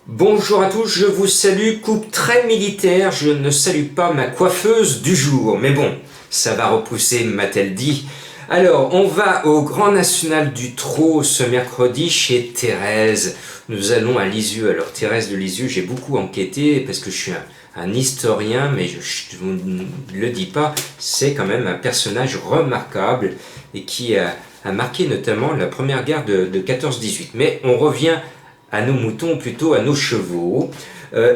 Bonjour à tous, je vous salue, coupe très militaire, je ne salue pas ma coiffeuse du jour, mais bon, ça va repousser, m'a-t-elle dit. Alors, on va au Grand National du Trot ce mercredi chez Thérèse. Nous allons à Lisieux. Alors, Thérèse de Lisieux, j'ai beaucoup enquêté parce que je suis un historien, mais je ne vous le dis pas, c'est quand même un personnage remarquable et qui a marqué notamment la première guerre de 14-18. Mais on revient à nos moutons, plutôt à nos chevaux.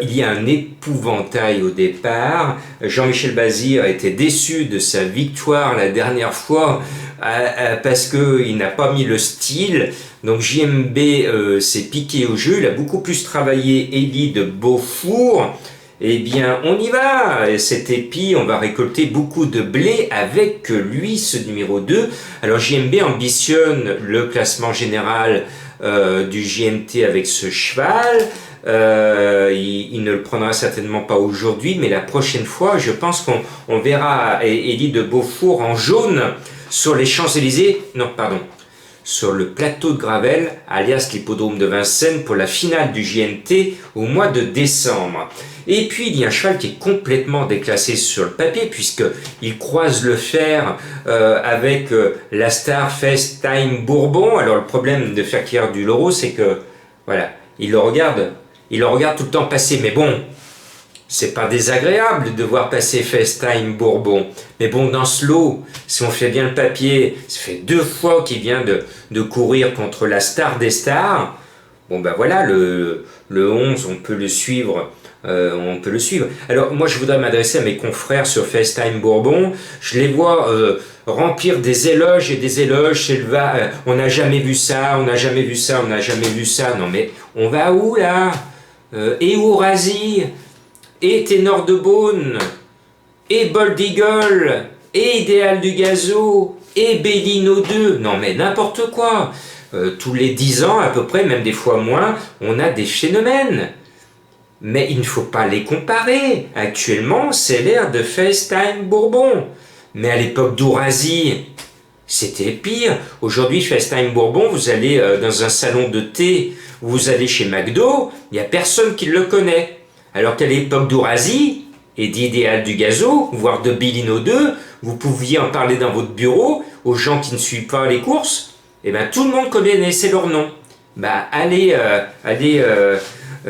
Il y a un épouvantail au départ. Jean-Michel Bazir était déçu de sa victoire la dernière fois parce qu'il n'a pas mis le style. Donc JMB s'est piqué au jeu. Il a beaucoup plus travaillé Élie de Beaufour. Eh bien, on y va. Cet épi, on va récolter beaucoup de blé avec lui, ce numéro 2. Alors JMB ambitionne le classement général du JMT avec ce cheval. Il ne le prendra certainement pas aujourd'hui, mais la prochaine fois, je pense qu'on verra Élie de Beaufour en jaune sur les Champs-Élysées. Non, pardon. Sur le plateau de Gravel, alias l'hippodrome de Vincennes, pour la finale du JMT au mois de décembre. Et puis, il y a un cheval qui est complètement déclassé sur le papier, puisqu'il croise le fer avec la star FaceTime Bourbon. Alors, le problème de faire Pierre du Loro, c'est que, voilà, il le regarde tout le temps passer, mais bon, c'est pas désagréable de voir passer FaceTime Bourbon. Mais bon, dans ce lot, si on fait bien le papier, ça fait 2 fois qu'il vient de courir contre la star des stars. Bon ben voilà, le 11, on peut le suivre. Alors moi je voudrais m'adresser à mes confrères sur FaceTime Bourbon. Je les vois remplir des éloges et des éloges. On n'a jamais vu ça, on n'a jamais vu ça, on n'a jamais vu ça. Non mais on va où là et Ourasi et Ténor de Beaune, et Bold Eagle, et Idéal du Gazo, et Bellino 2. Non mais n'importe quoi. Tous les 10 ans à peu près, même des fois moins, on a des phénomènes. Mais il ne faut pas les comparer. Actuellement, c'est l'ère de FaceTime Bourbon. Mais à l'époque d'Ourasi, c'était pire. Aujourd'hui, FaceTime Bourbon, vous allez dans un salon de thé, vous allez chez McDo, il n'y a personne qui le connaît. Alors qu'à l'époque d'Ourasi et d'Idéal du Gazo, voire de Bellino 2, vous pouviez en parler dans votre bureau aux gens qui ne suivent pas les courses, et ben tout le monde connaissait leur nom. Allez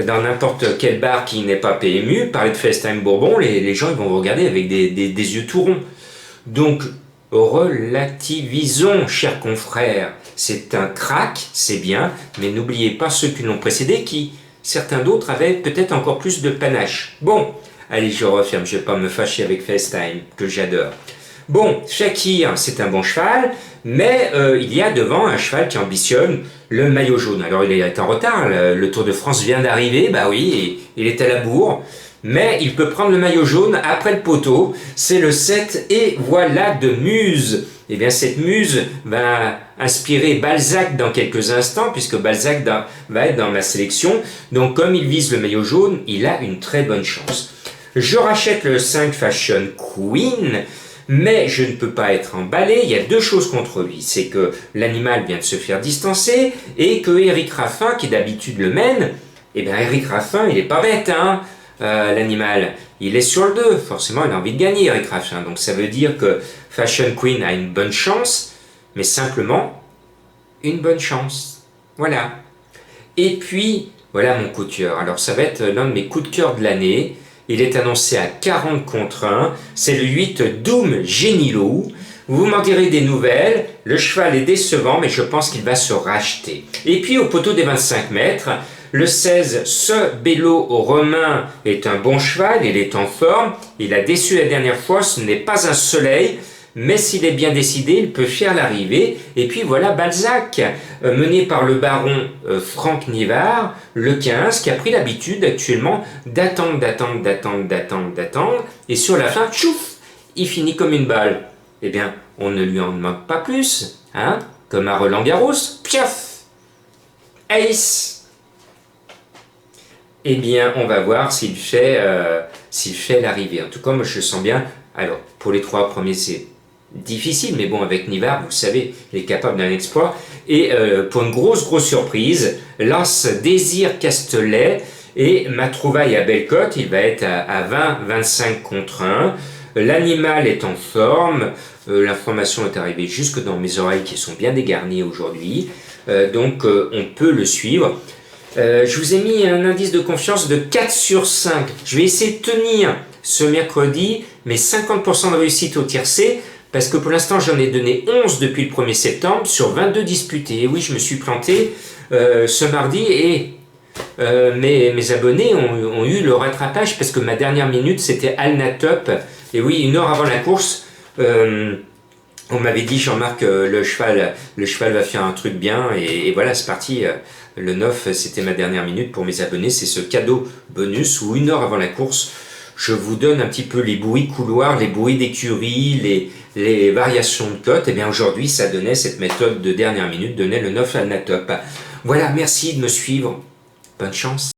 dans n'importe quel bar qui n'est pas PMU, parler de FaceTime Bourbon, les gens ils vont vous regarder avec des yeux tout ronds. Donc, relativisons, chers confrères. C'est un crack, c'est bien, mais n'oubliez pas ceux qui l'ont précédé, qui, certains d'autres, avaient peut-être encore plus de panache. Bon, allez, je referme, je ne vais pas me fâcher avec FaceTime, que j'adore. Bon, Shakir, c'est un bon cheval, mais il y a devant un cheval qui ambitionne le maillot jaune. Alors il est en retard, le Tour de France vient d'arriver, bah oui, il est à la bourre, mais il peut prendre le maillot jaune après le poteau, c'est le 7, et voilà de Muse. Eh bien cette Muse va inspirer Balzac dans quelques instants, puisque Balzac va être dans ma sélection, donc comme il vise le maillot jaune, il a une très bonne chance. Je rachète le 5 Fashion Queen, mais je ne peux pas être emballé. Il y a 2 choses contre lui. C'est que l'animal vient de se faire distancer et que Éric Raffin, qui d'habitude le mène, eh bien Éric Raffin, il n'est pas bête, hein, l'animal. Il est sur le 2. Forcément, il a envie de gagner, Éric Raffin. Donc ça veut dire que Fashion Queen a une bonne chance, mais simplement une bonne chance. Voilà. Et puis, voilà mon coup de cœur. Alors ça va être l'un de mes coups de cœur de l'année. Il est annoncé à 40 contre 1. C'est le 8 Doom Genilo. Vous m'en direz des nouvelles. Le cheval est décevant, mais je pense qu'il va se racheter. Et puis au poteau des 25 mètres, le 16 Ce Bello Romain est un bon cheval. Il est en forme. Il a déçu la dernière fois. Ce n'est pas un soleil. Mais s'il est bien décidé, il peut faire l'arrivée. Et puis voilà Balzac, mené par le baron Franck Nivard, le 15, qui a pris l'habitude actuellement d'attendre. Et sur la fin, tchouf, il finit comme une balle. Eh bien, on ne lui en demande pas plus, hein, comme à Roland-Garros, piaf, ace. Eh bien, on va voir s'il fait l'arrivée. En tout cas, moi je le sens bien. Alors, pour les 3 premiers, c'est difficile, mais bon, avec Nivard, vous savez, il est capable d'un exploit. Et pour une grosse surprise, Lance Désir Castelet Et ma trouvaille à belle cote, il va être à 20-25 contre 1. L'animal est en forme. L'information est arrivée jusque dans mes oreilles qui sont bien dégarnies aujourd'hui. Donc on peut le suivre. Je vous ai mis un indice de confiance de 4 sur 5. Je vais essayer de tenir ce mercredi mes 50% de réussite au tiercé, parce que pour l'instant j'en ai donné 11 depuis le 1er septembre sur 22 disputés. Et oui, je me suis planté ce mardi et mes abonnés ont eu le rattrapage parce que ma dernière minute c'était Alnatop. Et oui, une heure avant la course, on m'avait dit, Jean-Marc, le cheval va faire un truc bien, et voilà, c'est parti. Le 9, c'était ma dernière minute pour mes abonnés. C'est ce cadeau bonus où une heure avant la course, je vous donne un petit peu les bruits couloirs, les bruits d'écurie, les variations de cote. Et bien aujourd'hui, ça donnait, cette méthode de dernière minute donnait le 9 Alnatop. Voilà, merci de me suivre. Bonne chance.